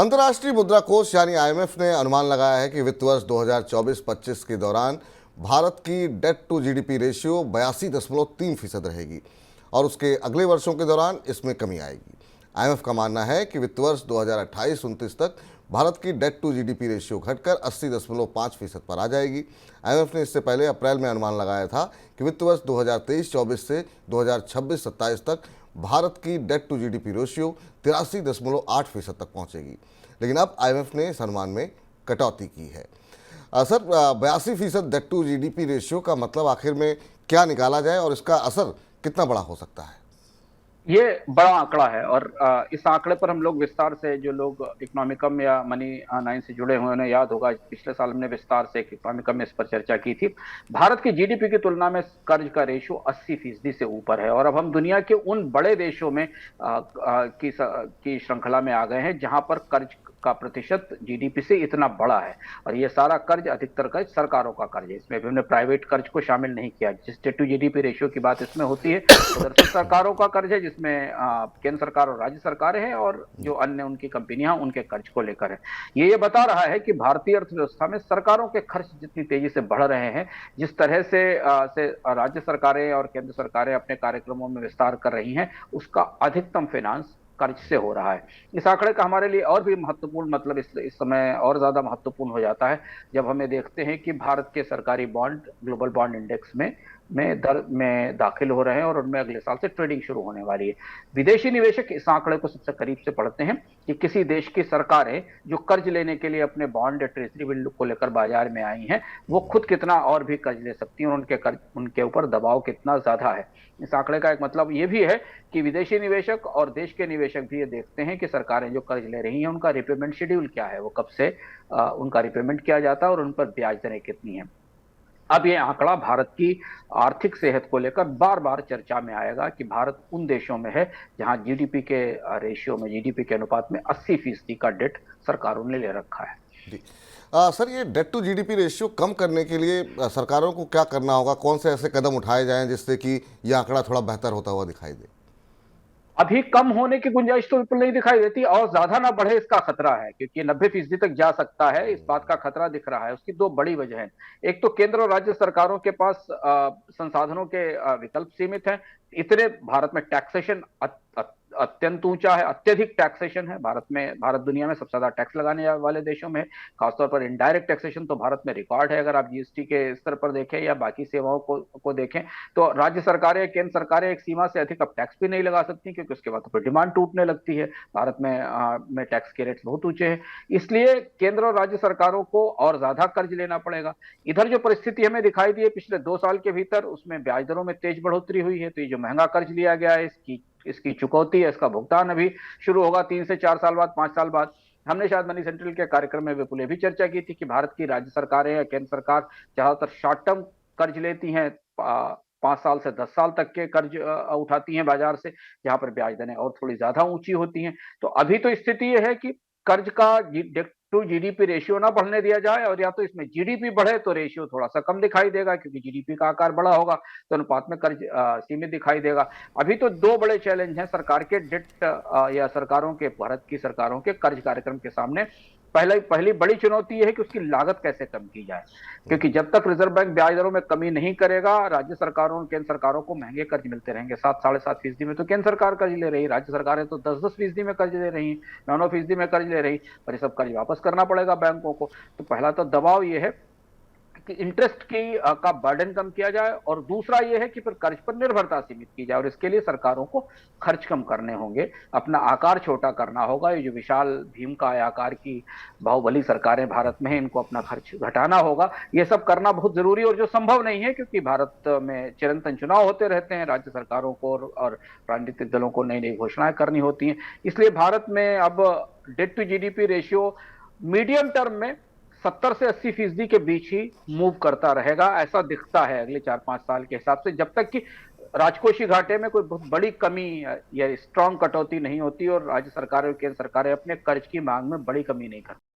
अंतर्राष्ट्रीय मुद्रा कोष यानी आईएमएफ ने अनुमान लगाया है कि वित्त वर्ष 2024-25 के दौरान भारत की डेट टू जीडीपी रेशियो 82.3% रहेगी और उसके अगले वर्षों के दौरान इसमें कमी आएगी। आईएमएफ का मानना है कि वित्त वर्ष 2028-29 तक भारत की डेट टू जीडीपी रेशियो घटकर 80.5% पर आ जाएगी। आईएमएफ ने इससे पहले अप्रैल में अनुमान लगाया था कि वित्त वर्ष 2023-24 से 2026-27 तक भारत की डेट टू जीडीपी रेशियो 83.8% तक पहुंचेगी, लेकिन अब आईएमएफ ने इस अनुमान में कटौती की है। Sir, 82% debt to GDP ratio का मतलब आखिर में क्या निकाला जाए और इसका असर कितना बड़ा हो सकता है? ये बड़ा आंकड़ा है और इस आंकड़े पर हम लोग विस्तार से, जो लोग इकोनॉमिकम या मनी 9 से जुड़े हुए उन्हें याद होगा, पिछले साल हमने विस्तार से इकोनॉमिकम में इस पर चर्चा की थी। भारत की जीडीपी की तुलना में कर्ज का रेशियो 80% से ऊपर है और अब हम दुनिया के उन बड़े देशों में की श्रृंखला में आ गए हैं जहां पर कर्ज का प्रतिशत जीडीपी से इतना बड़ा है। और ये सारा कर्ज, अधिकतर कर्ज सरकारों का कर्ज है, इसमें हमने प्राइवेट कर्ज को शामिल नहीं किया। जिस डेट टू जीडीपी रेशियो की बात इसमें होती है वो दरअसल सरकारों का कर्ज है, जिसमें केंद्र सरकार और राज्य सरकारें हैं और जो अन्य उनकी कंपनियां उनके कर्ज को लेकर है। ये बता रहा है कि भारतीय अर्थव्यवस्था में सरकारों के खर्च जितनी तेजी से बढ़ रहे हैं, जिस तरह से राज्य सरकारें और केंद्र सरकारें अपने कार्यक्रमों में विस्तार कर रही हैं, उसका अधिकतम फाइनेंस कर्ज से हो रहा है। इस आंकड़े का हमारे लिए और भी महत्वपूर्ण मतलब इस समय और ज्यादा महत्वपूर्ण हो जाता है जब हमें देखते हैं कि भारत के सरकारी बॉन्ड ग्लोबल बॉन्ड इंडेक्स में दाखिल हो रहे हैं और उनमें अगले साल से ट्रेडिंग शुरू होने वाली है। विदेशी निवेशक इस आंकड़े को सबसे करीब से पढ़ते हैं कि किसी देश की सरकारें जो कर्ज लेने के लिए अपने बॉन्ड या ट्रेजरी बिल को लेकर बाजार में आई हैं, वो खुद कितना और भी कर्ज ले सकती हैं और उनके ऊपर दबाव कितना ज्यादा है। इस आंकड़े का एक मतलब ये भी है कि विदेशी निवेशक और देश के निवेशक भी ये देखते हैं कि सरकारें जो कर्ज ले रही हैं उनका रिपेमेंट शेड्यूल क्या है, वो कब से उनका रिपेमेंट किया जाता है और उन पर ब्याज दरें कितनी है। अब ये आंकड़ा भारत की आर्थिक सेहत को लेकर बार बार चर्चा में आएगा कि भारत उन देशों में है जहां जीडीपी के रेशियो में, जीडीपी के अनुपात में 80% का डेट सरकारों ने ले रखा है। जी। सर, ये डेट टू जीडीपी रेशियो कम करने के लिए सरकारों को क्या करना होगा? कौन से ऐसे कदम उठाए जाएं जिससे कि ये आंकड़ा थोड़ा बेहतर होता हुआ दिखाई दे? अभी कम होने की गुंजाइश तो बिल्कुल नहीं दिखाई देती और ज्यादा ना बढ़े इसका खतरा है, क्योंकि 90% तक जा सकता है, इस बात का खतरा दिख रहा है। उसकी दो बड़ी वजह है। एक तो केंद्र और राज्य सरकारों के पास संसाधनों के विकल्प सीमित हैं। इतने भारत में टैक्सेशन अत्यंत ऊंचा है, अत्यधिक टैक्सेशन है भारत में। भारत दुनिया में सबसे ज्यादा टैक्स लगाने वाले देशों में, खासतौर पर इनडायरेक्ट टैक्सेशन तो भारत में रिकॉर्ड है। अगर आप जीएसटी के स्तर पर देखें या बाकी सेवाओं को देखें तो राज्य सरकारें, केंद्र सरकारें एक सीमा से अधिक अब टैक्स भी नहीं लगा सकती, क्योंकि उसके बाद तो डिमांड टूटने लगती है। भारत में टैक्स के रेट्स बहुत ऊंचे हैं, इसलिए केंद्र और राज्य सरकारों को और ज्यादा कर्ज लेना पड़ेगा। इधर जो परिस्थिति हमें दिखाई दी है पिछले 2 साल के भीतर, उसमें ब्याज दरों में तेज बढ़ोतरी हुई है। तो ये जो महंगा कर्ज लिया गया है, इसकी चुकौती है, इसका भुगतान अभी शुरू होगा 3 से 4 साल बाद, 5 साल बाद। हमने शायद मनी सेंट्रल के कार्यक्रम में विपुल भी चर्चा की थी कि भारत की राज्य सरकारें या केंद्र सरकार ज्यादातर शॉर्ट टर्म कर्ज लेती हैं, 5 साल से 10 साल तक के कर्ज उठाती हैं बाजार से, जहां पर ब्याज दरें और थोड़ी ज्यादा ऊंची होती हैं। तो अभी तो स्थिति यह है कि कर्ज का टू जीडीपी रेशियो ना बढ़ने दिया जाए, और या तो इसमें जीडीपी बढ़े तो रेशियो थोड़ा सा कम दिखाई देगा, क्योंकि जीडीपी का आकार बड़ा होगा तो अनुपात में कर्ज सीमित दिखाई देगा। अभी तो दो बड़े चैलेंज हैं सरकार के डेट या सरकारों के, भारत की सरकारों के कर्ज कार्यक्रम के सामने। पहली बड़ी चुनौती यह है कि उसकी लागत कैसे कम की जाए, क्योंकि जब तक रिजर्व बैंक ब्याज दरों में कमी नहीं करेगा, राज्य सरकारों और केंद्र सरकारों को महंगे कर्ज मिलते रहेंगे। 7-7.5% में तो केंद्र सरकार कर्ज ले रही, राज्य सरकारें तो 10-10% में कर्ज ले रही, 9-9% में कर्ज ले रही, पर ये सब कर्ज वापस करना पड़ेगा बैंकों को। तो पहला तो दबाव यह है कि इंटरेस्ट का बर्डन कम किया जाए, और दूसरा यह है कि फिर कर्ज पर निर्भरता सीमित की जाए, और इसके लिए सरकारों को खर्च कम करने होंगे, अपना आकार छोटा करना होगा। ये जो विशाल भीमकाय आकार की बाहुबली सरकारें भारत में हैं, इनको अपना खर्च घटाना होगा। ये सब करना बहुत जरूरी और जो संभव नहीं है, क्योंकि भारत में चिरंतन चुनाव होते रहते हैं, राज्य सरकारों को और राजनीतिक दलों को नई नई घोषणाएं करनी होती हैं। इसलिए भारत में अब debt to GDP ratio medium term में 70 से 80% के बीच ही मूव करता रहेगा, ऐसा दिखता है अगले 4-5 साल के हिसाब से, जब तक कि राजकोषीय घाटे में कोई बहुत बड़ी कमी या स्ट्रांग कटौती नहीं होती और राज्य सरकारें और केंद्र सरकारें अपने कर्ज की मांग में बड़ी कमी नहीं करती।